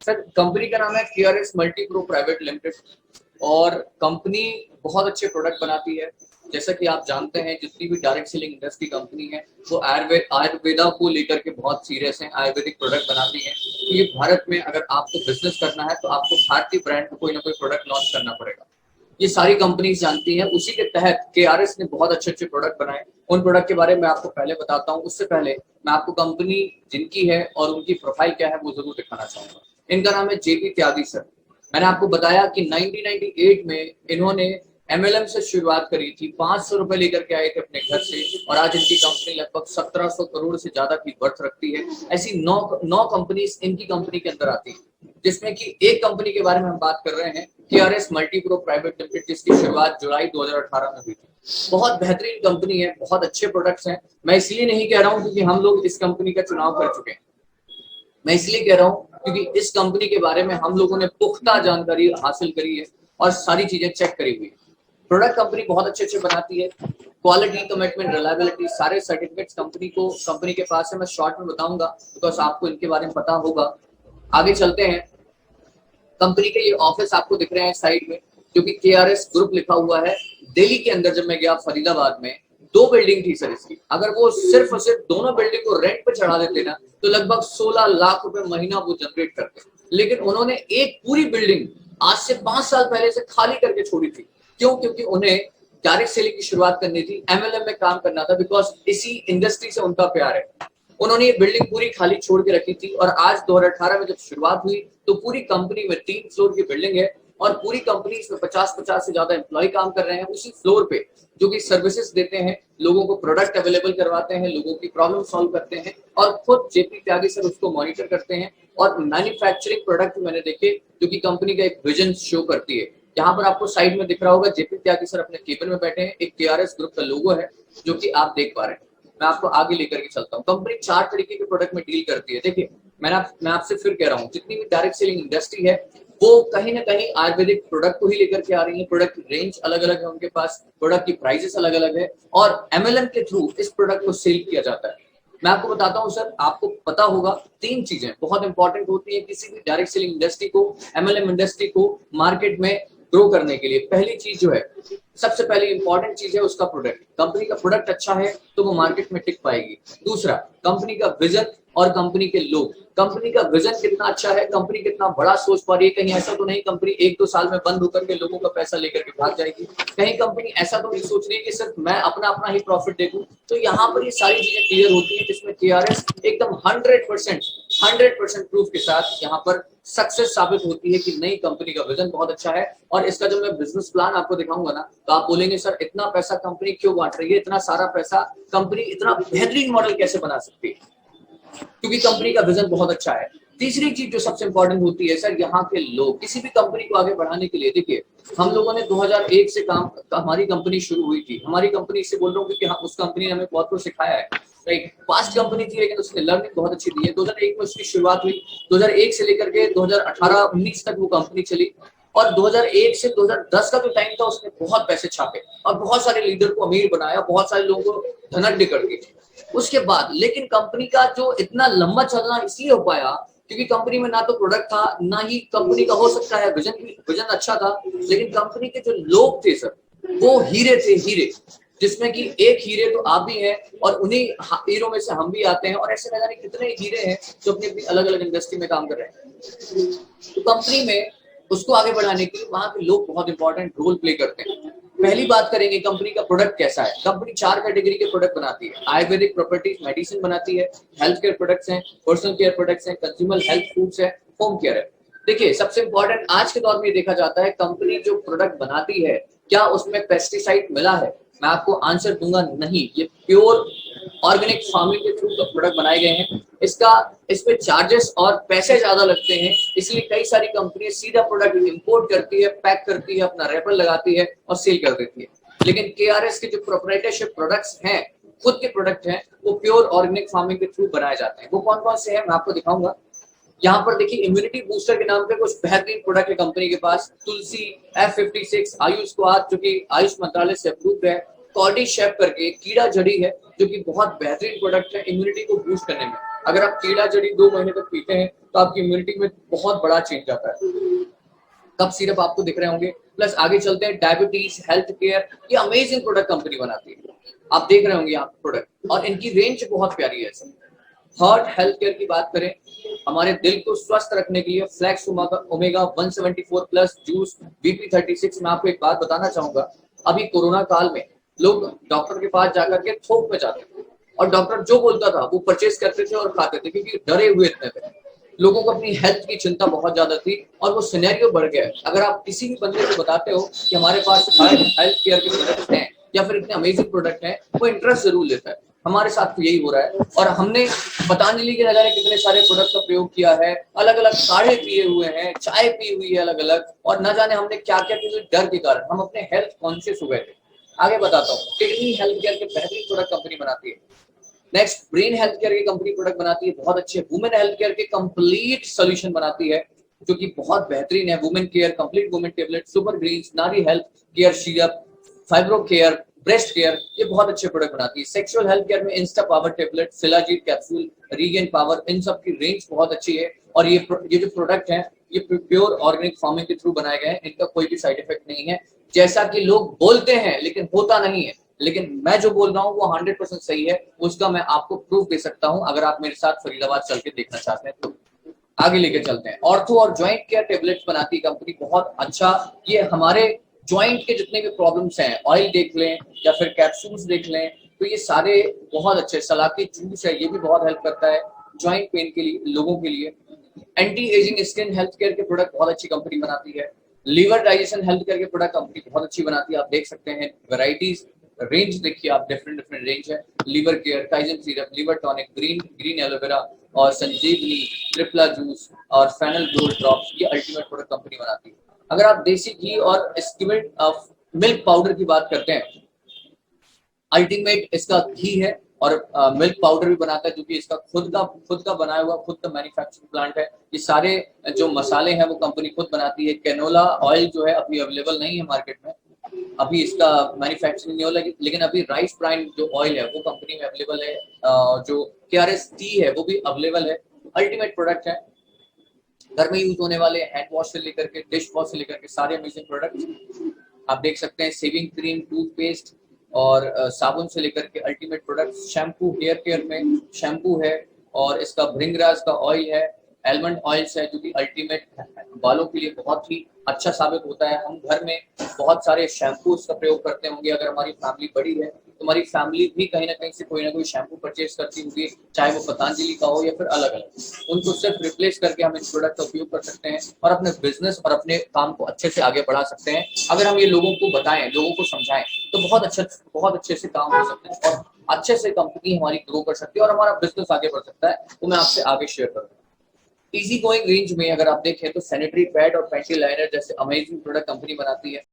Sir company का नाम है केआरएस मल्टीप्रो प्राइवेट लिमिटेड और कंपनी बहुत अच्छे प्रोडक्ट बनाती है। जैसा कि आप जानते हैं जितनी भी डायरेक्ट सेलिंग इंडस्ट्री कंपनी है वो आयुर्वेदा को लेकर के बहुत सीरियस है, आयुर्वेदिक प्रोडक्ट बनाती है। तो ये भारत में अगर आपको बिजनेस करना है तो आपको भारतीय ब्रांड को कोई ना कोई प्रोडक्ट लॉन्च करना पड़ेगा। ये सारी कंपनीज जानती हैं। उसी के तहत केआरएस ने बहुत अच्छे अच्छे प्रोडक्ट बनाए। उन प्रोडक्ट के बारे में आपको पहले बताता हूँ, उससे पहले मैं आपको कंपनी जिनकी है और उनकी प्रोफाइल क्या है वो जरूर दिखाना चाहूंगा। इनका नाम है जेपी त्यागी सर। मैंने आपको बताया कि 1998 में इन्होंने एमएलएम से शुरुआत करी थी, 500 रुपए लेकर के आए थे अपने घर से और आज इनकी कंपनी लगभग 1700 करोड़ से ज्यादा की वर्थ रखती है। ऐसी नौ कंपनीज इनकी कंपनी के अंदर आती है, जिसमें कि एक कंपनी के बारे में हम बात कर रहे हैं, केआरएस मल्टीप्रो प्राइवेट लिमिटेड, जिसकी शुरुआत जुलाई 2018 में हुई थी। बहुत बेहतरीन कंपनी है, बहुत अच्छे प्रोडक्ट्स हैं। मैं इसलिए नहीं कह रहा हूं क्योंकि हम लोग इस कंपनी का चुनाव कर चुके हैं, मैं इसलिए कह रहा हूं क्योंकि इस कंपनी के बारे में हम लोगों ने पुख्ता जानकारी हासिल करी है और सारी चीजें चेक करी हुई है। प्रोडक्ट कंपनी बहुत अच्छे अच्छे बनाती है, क्वालिटी, कमिटमेंट, रिलायबिलिटी, सारे सर्टिफिकेट्स कंपनी के पास है। मैं शॉर्ट में बताऊंगा बिकॉज आपको इनके बारे में पता होगा। आगे चलते हैं। कंपनी के ये ऑफिस आपको दिख रहे हैं साइड में, जो कि केआरएस ग्रुप लिखा हुआ है। दिल्ली के अंदर जब मैं गया फरीदाबाद में, 2 बिल्डिंग थी सर इसकी। अगर वो सिर्फ और सिर्फ दोनों बिल्डिंग को रेंट पे चढ़ा देते ना तो लगभग 16 लाख रुपए महीना वो जनरेट करते। लेकिन उन्होंने एक पूरी बिल्डिंग आज से 5 साल पहले से खाली करके छोड़ी थी। क्यों? क्योंकि उन्हें डायरेक्ट सेलिंग की शुरुआत करनी थी, एमएलएम में काम करना था, बिकॉज इसी इंडस्ट्री से उनका प्यार है। उन्होंने ये बिल्डिंग पूरी खाली छोड़ के रखी थी और आज 2018 में जब शुरुआत हुई तो पूरी कंपनी में 3 फ्लोर की बिल्डिंग है और पूरी कंपनी इसमें 50 से ज्यादा एम्प्लॉय काम कर रहे हैं उसी फ्लोर पे, जो कि सर्विसेज देते हैं, लोगों को प्रोडक्ट अवेलेबल करवाते हैं, लोगों की प्रॉब्लम सॉल्व करते हैं और खुद जेपी त्यागी सर उसको मॉनिटर करते हैं। और मैन्युफैक्चरिंग प्रोडक्ट मैंने देखे जो कि कंपनी का एक विजन शो करती है। यहाँ पर आपको साइड में दिख रहा होगा जेपी त्यागी सर अपने केबिन में बैठे हैं, एक केआरएस ग्रुप का लोगो है जो कि आप देख पा रहे हैं। मैं आपको आगे लेकर के चलता हूँ। कंपनी 4 तरीके के प्रोडक्ट में डील करती है। देखिए मैं आपसे फिर कह रहा हूँ, जितनी भी डायरेक्ट सेलिंग इंडस्ट्री है वो कहीं ना कहीं आयुर्वेदिक प्रोडक्ट को ही लेकर के आ रही है। प्रोडक्ट की रेंज अलग अलग है उनके पास, प्रोडक्ट की प्राइसेस अलग अलग है और एमएलएम के थ्रू इस प्रोडक्ट को सेल किया जाता है। मैं आपको बताता हूँ सर, आपको पता होगा 3 चीजें बहुत इंपॉर्टेंट होती है किसी भी डायरेक्ट सेलिंग इंडस्ट्री को, एमएलएम इंडस्ट्री को मार्केट में ग्रो करने के लिए। पहली चीज जो है, सबसे पहली इंपॉर्टेंट चीज है उसका प्रोडक्ट। कंपनी का प्रोडक्ट अच्छा है तो वो मार्केट में टिक पाएगी। दूसरा, कंपनी का विजन और कंपनी के लोग। कंपनी का विजन कितना अच्छा है, कंपनी कितना बड़ा सोच पा रही है। कहीं ऐसा तो नहीं कंपनी 1-2 साल में बंद होकर के लोगों का पैसा लेकर के भाग जाएगी। कहीं कंपनी ऐसा तो नहीं सोच रही है कि सिर्फ मैं अपना ही प्रॉफिट देखूं। तो यहाँ पर ये सारी चीजें क्लियर होती है, जिसमें केआरएस एकदम 100% प्रूफ के साथ यहाँ पर सक्सेस साबित होती है कि नई कंपनी का विजन बहुत अच्छा है। और इसका जब मैं बिजनेस प्लान आपको दिखाऊंगा ना तो आप बोलेंगे सर इतना पैसा कंपनी क्यों बांट रही है, इतना सारा पैसा कंपनी इतना बेहतरीन मॉडल कैसे बना सकती है, क्योंकि कंपनी का विजन बहुत अच्छा है। तीसरी चीज जो सबसे इंपॉर्टेंट होती है सर, यहाँ के लोग। किसी भी कंपनी को आगे बढ़ाने के लिए, देखिए हम लोगों ने 2001 से हमारी कंपनी शुरू हुई थी। हमारी कंपनी से बोल रहा हूँ क्योंकि उस कंपनी ने हमें बहुत कुछ सिखाया है। राइट, फास्ट कंपनी थी लेकिन उसने लर्निंग बहुत अच्छी दी है। 2001 में उसकी शुरुआत हुई, 2001 से लेकर के 2018-19 तक वो कंपनी चली और 2001 से 2010 का जो टाइम था उसने बहुत पैसे छापे और बहुत सारे लीडर को अमीर बनाया, बहुत सारे लोगों को धनढ्य कर दी। उसके बाद लेकिन कंपनी का जो इतना लंबा चलना इसलिए हो पाया क्योंकि कंपनी में ना तो प्रोडक्ट था, ना ही कंपनी का हो सकता है विजन अच्छा था, लेकिन कंपनी के जो लोग थे सर वो हीरे थे, हीरे। जिसमें कि एक हीरे तो आप भी हैं और उन्हीं हीरों में से हम भी आते हैं और ऐसे न जाने कितने हीरे हैं जो अपनी अपनी अलग अलग इंडस्ट्री में काम कर रहे हैं। तो कंपनी में उसको आगे बढ़ाने के लिए वहां के लोग बहुत इंपॉर्टेंट रोल प्ले करते हैं। पहली बात करेंगे कंपनी का प्रोडक्ट कैसा है। कंपनी 4 कैटेगरी के प्रोडक्ट बनाती है। आयुर्वेदिक प्रॉपर्टीज, मेडिसिन बनाती है, हेल्थ केयर प्रोडक्ट्स हैं, पर्सनल केयर प्रोडक्ट्स हैं, कंज्यूमर हेल्थ फूड्स है, होम केयर है। देखिए सबसे इंपॉर्टेंट आज के दौर में देखा जाता है कंपनी जो प्रोडक्ट बनाती है क्या उसमें पेस्टिसाइड मिला है। मैं आपको आंसर दूंगा नहीं, ये प्योर ऑर्गेनिक फार्मिंग के थ्रू प्रोडक्ट बनाए गए हैं। इस पे चार्जेस और पैसे ज्यादा लगते हैं, इसलिए कई सारी कंपनी सीधा प्रोडक्ट इंपोर्ट करती है, पैक करती है, अपना रैपर लगाती है और सेल कर देती है। लेकिन केआरएस के जो प्रोप्राइटरशिप प्रोडक्ट्स हैं, खुद के प्रोडक्ट हैं, वो प्योर ऑर्गेनिक फार्मिंग के थ्रू बनाए जाते हैं। वो कौन कौन से हैं मैं आपको दिखाऊंगा। यहाँ पर देखिए इम्यूनिटी बूस्टर के नाम पे कुछ बेहतरीन प्रोडक्ट है कंपनी के पास। तुलसी, F56, आयुष स्क्वाड जो कि आयुष मंत्रालय से अप्रूव्ड है, कॉर्डी शेफ करके कीड़ा जड़ी है जो कि बहुत बेहतरीन प्रोडक्ट है इम्यूनिटी को बूस्ट करने में। अगर आप कीड़ा जड़ी 2 महीने तक पीते हैं तो आपकी इम्यूनिटी में बहुत बड़ा चेंज आता है। कप सिरप आपको दिख रहे होंगे। प्लस आगे चलते हैं, डायबिटीज हेल्थ केयर, ये अमेजिंग प्रोडक्ट कंपनी बनाती है, आप देख रहे होंगे यहाँ प्रोडक्ट, और इनकी रेंज बहुत प्यारी है। हार्ट हेल्थ केयर की बात करें, हमारे दिल को स्वस्थ रखने के लिए flex omega 174 plus juice BP36। मैं आपको एक बात बताना चाहूंगा, अभी कोरोना काल में लोग डॉक्टर के पास जाकर के थोक में जाते थे और डॉक्टर जो बोलता था वो परचेज करते थे और खाते थे, क्योंकि डरे हुए इतने थे, लोगों को अपनी हेल्थ की चिंता बहुत ज्यादा थी और वो सिनेरियो बढ़ गया। अगर आप किसी भी बंदे को बताते हो कि हमारे पास हेल्थ केयर के प्रोडक्ट हैं या फिर इतने अमेजिंग प्रोडक्ट हैं, वो इंटरेस्ट जरूर लेता है। हमारे साथ तो यही हो रहा है, और हमने पतंजलि के न जाने कितने सारे प्रोडक्ट का प्रयोग किया है, अलग अलग काढ़े पिए हुए हैं, चाय पी हुई है अलग अलग, और न जाने हमने क्या क्या किया, डर के कारण हम अपने हेल्थ कॉन्शियस हो गए थे। आगे बताता हूँ, किडनी हेल्थ केयर के बेहतरीन प्रोडक्ट कंपनी बनाती है। नेक्स्ट, ब्रेन हेल्थ केयर की कंपनी प्रोडक्ट बनाती है, बहुत अच्छे। वुमेन हेल्थ केयर के कंप्लीट सोल्यूशन बनाती है जो कि बहुत बेहतरीन है। Women care, complete women tablet, super greens, Nari health care syrup, fibro care, breast care, ये बहुत अच्छे प्रोडक्ट बनाती है। सेक्सुअल हेल्थ केयर में insta power tablet, shilajit capsule, regain power, इन सब की रेंज बहुत अच्छी है। और ये जो प्रोडक्ट है ये प्योर ऑर्गेनिक फार्मिंग के थ्रू बनाए गए हैं, इनका कोई भी साइड इफेक्ट नहीं है, जैसा कि लोग बोलते हैं लेकिन होता नहीं है। लेकिन मैं जो बोल रहा हूँ वो 100% सही है, उसका मैं आपको प्रूफ दे सकता हूँ अगर आप मेरे साथ फरीदाबाद चल के देखना चाहते हैं तो। आगे लेके चलते हैं, ऑर्थो और ज्वाइंट केयर टेबलेट्स बनाती है कंपनी, बहुत अच्छा। ये हमारे ज्वाइंट के जितने भी प्रॉब्लम्स हैं, ऑयल देख लें या फिर कैप्सूल्स देख लें, तो ये सारे बहुत अच्छे। सलाकी जूस है, ये भी बहुत हेल्प करता है ज्वाइंट पेन के लिए, लोगों के लिए। Anti ageing skin health care के प्रोडक्ट बहुत अच्छी कंपनी बनाती है। लीवर डाइजेशन हेल्थ केयर के प्रोडक्ट कंपनी बहुत अच्छी बनाती है, आप देख सकते हैं वेराइटीज, रेंज देखिए आप, डिफरेंट डिफरेंट रेंज है। Liver care, kaizen syrup, liver tonic, green aloe vera और संजीवनी, ट्रिपला जूस और फेनल ग्रोथ ड्रॉप्स, ये अल्टीमेट प्रोडक्ट कंपनी बनाती है। अगर आप देसी घी और स्किम्ड मिल्क पाउडर की बात करते हैं, अल्टीमेट इसका घी है और मिल्क पाउडर भी बनाता है, जो कि इसका खुद का बनाया हुआ, खुद का मैन्युफैक्चरिंग प्लांट है। ये सारे जो मसाले हैं वो कंपनी खुद बनाती है। कैनोला ऑयल जो है अभी अवेलेबल नहीं है मार्केट में, अभी इसका मैन्युफैक्चरिंग नहीं हो, लेकिन अभी राइस ब्रांड जो ऑयल है वो कंपनी में अवेलेबल है। जो KRS टी है वो भी अवेलेबल है। अल्टीमेट प्रोडक्ट है, घर में यूज होने वाले हैंड वॉश से लेकर के डिश वॉश से लेकर के सारे अमेजिंग प्रोडक्ट आप देख सकते हैं। शेविंग क्रीम, टूथपेस्ट और साबुन से लेकर के ultimate product. Shampoo, hair care में शैम्पू है और इसका भृंगराज का ऑयल है, एलमंड ऑयल्स है जो कि अल्टीमेट बालों के लिए बहुत ही अच्छा साबित होता है। हम घर में बहुत सारे शैम्पूज का प्रयोग करते होंगे, अगर हमारी फैमिली बड़ी है तो हमारी फैमिली भी कहीं ना कहीं से कोई ना कोई शैम्पू परचेज करती होगी, चाहे वो पतंजलि का हो या फिर अलग अलग। उनको सिर्फ रिप्लेस करके हम इस प्रोडक्ट का उपयोग कर सकते हैं और अपने बिजनेस और अपने काम को अच्छे से आगे बढ़ा सकते हैं। अगर हम ये लोगों को बताएं, लोगों को समझाएं, तो बहुत अच्छे से काम हो सकते हैं और अच्छे से कंपनी हमारी ग्रो कर सकती है और हमारा बिजनेस आगे बढ़ सकता है। तो मैं आपसे आगे शेयर करूँगा। इजी गोइंग रेंज में अगर आप देखें तो सैनिटरी पैड और पैंटी लाइनर जैसे अमेजिंग प्रोडक्ट कंपनी बनाती है।